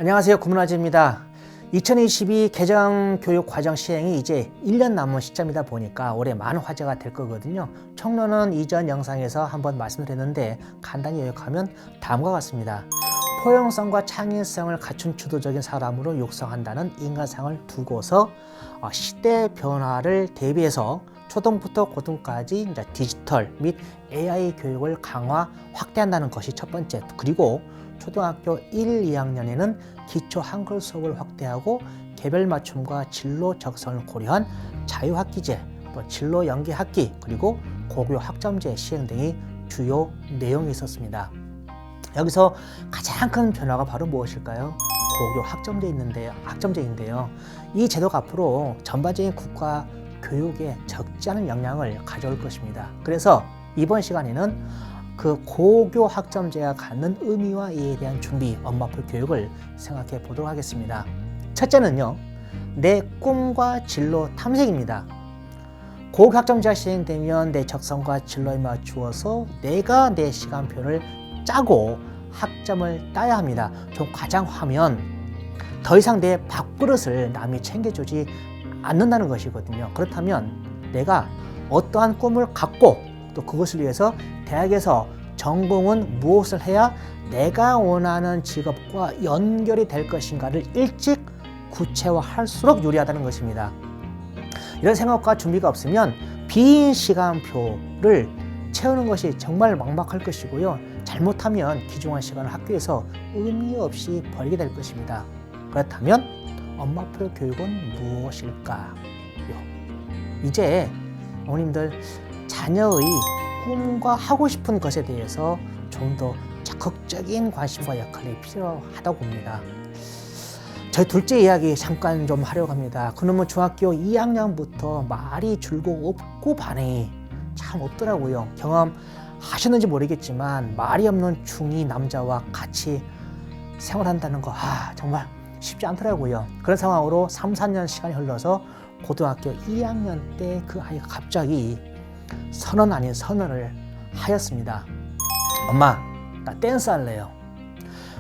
안녕하세요. 구문화지입니다. 2022 개정교육과정 시행이 이제 1년 남은 시점이다 보니까 올해 많은 화제가 될 거거든요. 총론은 이전 영상에서 한번 말씀드렸는데 간단히 요약하면 다음과 같습니다. 포용성과 창의성을 갖춘 주도적인 사람으로 육성한다는 인간상을 두고서 시대 변화를 대비해서 초등부터 고등까지 이제 디지털 및 AI 교육을 강화, 확대한다는 것이 첫 번째. 그리고 초등학교 1, 2학년에는 기초 한글 수업을 확대하고 개별 맞춤과 진로 적성을 고려한 자유학기제, 또 진로 연계 학기, 그리고 고교 학점제 시행 등이 주요 내용이 있었습니다. 여기서 가장 큰 변화가 바로 무엇일까요? 고교 학점제인데요. 이 제도가 앞으로 전반적인 국가 교육에 적지 않은 영향을 가져올 것입니다. 그래서 이번 시간에는 그 고교 학점제가 갖는 의미와 이에 대한 준비, 엄마풀 교육을 생각해 보도록 하겠습니다. 첫째는요, 내 꿈과 진로 탐색입니다. 고교 학점제가 시행되면 내 적성과 진로에 맞추어서 내가 내 시간표를 짜고 학점을 따야 합니다. 좀 과장하면 더 이상 내 밥그릇을 남이 챙겨주지 않는다는 것이거든요. 그렇다면 내가 어떠한 꿈을 갖고 또 그것을 위해서 대학에서 전공은 무엇을 해야 내가 원하는 직업과 연결이 될 것인가를 일찍 구체화할수록 유리하다는 것입니다. 이런 생각과 준비가 없으면 빈 시간표를 채우는 것이 정말 막막할 것이고요. 잘못하면 귀중한 시간을 학교에서 의미 없이 버리게 될 것입니다. 그렇다면 엄마표 교육은 무엇일까요? 이제 어머님들 자녀의 꿈과 하고 싶은 것에 대해서 좀 더 적극적인 관심과 역할이 필요하다고 봅니다. 저희 둘째 이야기 잠깐 좀 하려고 합니다. 그놈은 중학교 2학년부터 말이 줄고 없고 반응이 참 없더라고요. 경험하셨는지 모르겠지만 말이 없는 중2 남자와 같이 생활한다는 거 정말 쉽지 않더라고요. 그런 상황으로 3, 4년 시간이 흘러서 고등학교 2학년 때 그 아이가 갑자기 선언 아닌 선언을 하였습니다. 엄마, 나 댄스 할래요.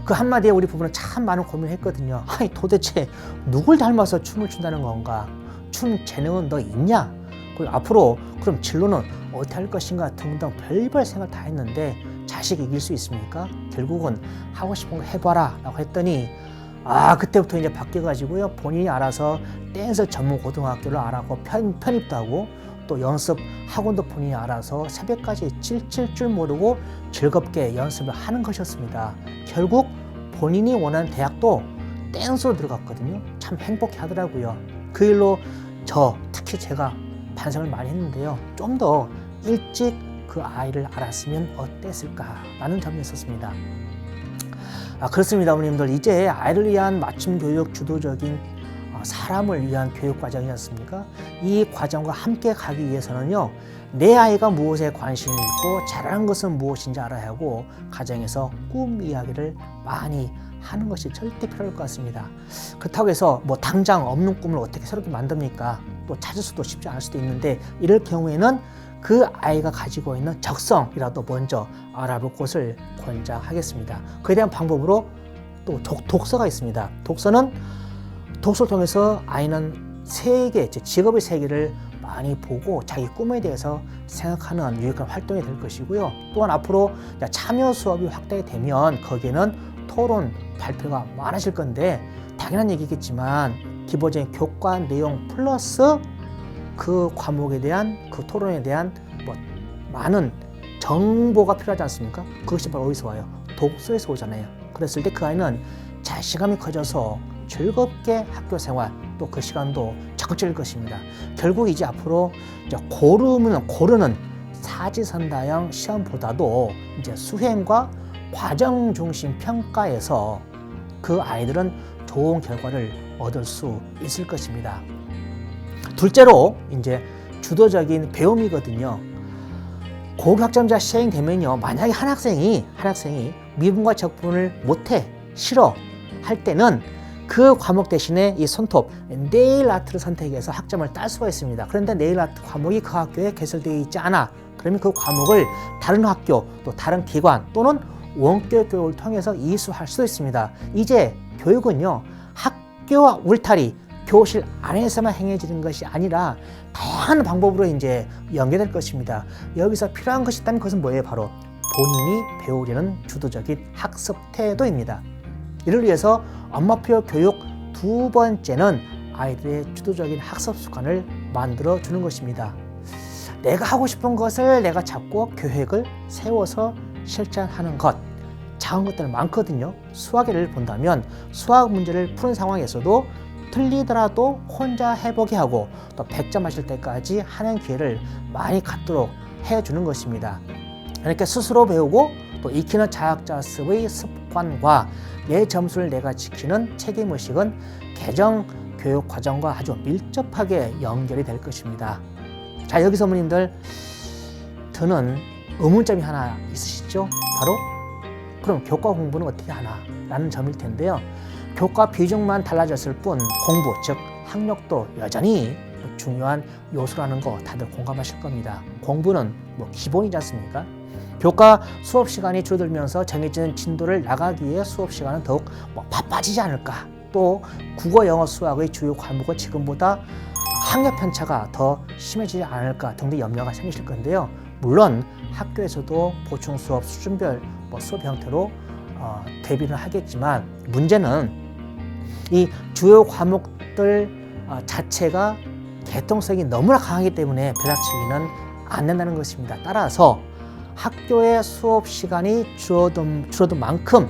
그 한마디에 우리 부부는 참 많은 고민을 했거든요. 도대체 누굴 닮아서 춤을 춘다는 건가? 춤 재능은 너 있냐? 그리고 앞으로 그럼 진로는 어떻게 할 것인가 등등 별별 생각 다 했는데 자식 이길 수 있습니까? 결국은 하고 싶은 거 해봐라 라고 했더니 그때부터 이제 바뀌어가지고요. 본인이 알아서 댄스 전문 고등학교를 알아고 편입도 하고 또 연습 학원도 본인이 알아서 새벽까지 찔찔 줄 모르고 즐겁게 연습을 하는 것이었습니다. 결국 본인이 원하는 대학도 댄스로 들어갔거든요. 참 행복해 하더라고요. 그 일로 특히 제가 반성을 많이 했는데요. 좀 더 일찍 그 아이를 알았으면 어땠을까라는 점이 있었습니다. 그렇습니다, 어머님들. 이제 아이를 위한 맞춤 교육 주도적인 사람을 위한 교육 과정이지 않습니까? 이 과정과 함께 가기 위해서는요, 내 아이가 무엇에 관심이 있고 잘하는 것은 무엇인지 알아야 하고 가정에서 꿈 이야기를 많이 하는 것이 절대 필요할 것 같습니다. 그렇다고 해서 당장 없는 꿈을 어떻게 새롭게 만듭니까? 또 찾을 수도 쉽지 않을 수도 있는데 이럴 경우에는 그 아이가 가지고 있는 적성이라도 먼저 알아볼 것을 권장하겠습니다. 그에 대한 방법으로 또 독서가 있습니다. 독서를 통해서 아이는 세계, 직업의 세계를 많이 보고 자기 꿈에 대해서 생각하는 유익한 활동이 될 것이고요. 또한 앞으로 참여 수업이 확대되면 거기에는 토론, 발표가 많아질 건데 당연한 얘기겠지만 기본적인 교과 내용 플러스 그 과목에 대한 그 토론에 대한 많은 정보가 필요하지 않습니까? 그것이 바로 어디서 와요? 독서에서 오잖아요. 그랬을 때 그 아이는 자신감이 커져서 즐겁게 학교 생활 또 그 시간도 적극적일 것입니다. 결국 이제 앞으로 고르는 사지선다형 시험보다도 이제 수행과 과정 중심 평가에서 그 아이들은 좋은 결과를 얻을 수 있을 것입니다. 둘째로 이제 주도적인 배움이거든요. 고교 학점제 시행되면요, 만약에 한 학생이 미분과 적분을 못해 싫어 할 때는 그 과목 대신에 이 손톱 네일 아트를 선택해서 학점을 딸 수가 있습니다. 그런데 네일 아트 과목이 그 학교에 개설되어 있지 않아. 그러면 그 과목을 다른 학교 또 다른 기관 또는 원격 교육을 통해서 이수할 수도 있습니다. 이제 교육은요, 학교와 울타리, 교실 안에서만 행해지는 것이 아니라 다양한 방법으로 이제 연계될 것입니다. 여기서 필요한 것이 있다면 그것은 뭐예요? 바로 본인이 배우려는 주도적인 학습 태도입니다. 이를 위해서 엄마표 교육 두 번째는 아이들의 주도적인 학습 습관을 만들어 주는 것입니다. 내가 하고 싶은 것을 내가 잡고 계획을 세워서 실천하는 것, 작은 것들 많거든요. 수학 예를 본다면 수학 문제를 푸는 상황에서도 틀리더라도 혼자 해보게 하고 또 100점 하실 때까지 하는 기회를 많이 갖도록 해주는 것입니다. 이렇게 스스로 배우고 또 익히는 자학자습의 습관과 내 점수를 내가 지키는 책임의식은 개정 교육 과정과 아주 밀접하게 연결이 될 것입니다. 자, 여기서 어머님들 드는 의문점이 하나 있으시죠? 바로 그럼 교과 공부는 어떻게 하나? 라는 점일 텐데요. 교과 비중만 달라졌을 뿐 공부, 즉 학력도 여전히 중요한 요소라는 거 다들 공감하실 겁니다. 공부는 기본이지 않습니까? 교과 수업 시간이 줄어들면서 정해진 진도를 나가기 위해 수업 시간은 더욱 바빠지지 않을까? 또 국어, 영어, 수학의 주요 과목은 지금보다 학력 편차가 더 심해지지 않을까 등등 염려가 생기실 건데요. 물론 학교에서도 보충 수업, 수준별 수업 형태로 대비를 하겠지만 문제는 이 주요 과목들 자체가 개통성이 너무나 강하기 때문에 벼락치기는 안 된다는 것입니다. 따라서 학교의 수업 시간이 줄어든 만큼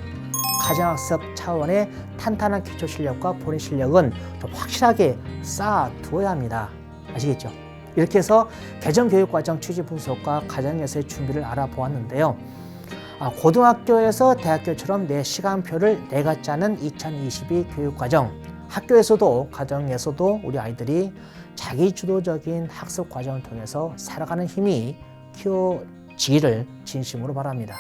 가정학습 차원의 탄탄한 기초 실력과 본인 실력은 좀 확실하게 쌓아두어야 합니다. 아시겠죠? 이렇게 해서 개정교육과정 취지 분석과 가정에서의 준비를 알아보았는데요. 고등학교에서 대학교처럼 내 시간표를 내가 짜는 2022 교육과정, 학교에서도 가정에서도 우리 아이들이 자기주도적인 학습 과정을 통해서 살아가는 힘이 키워지기를 진심으로 바랍니다.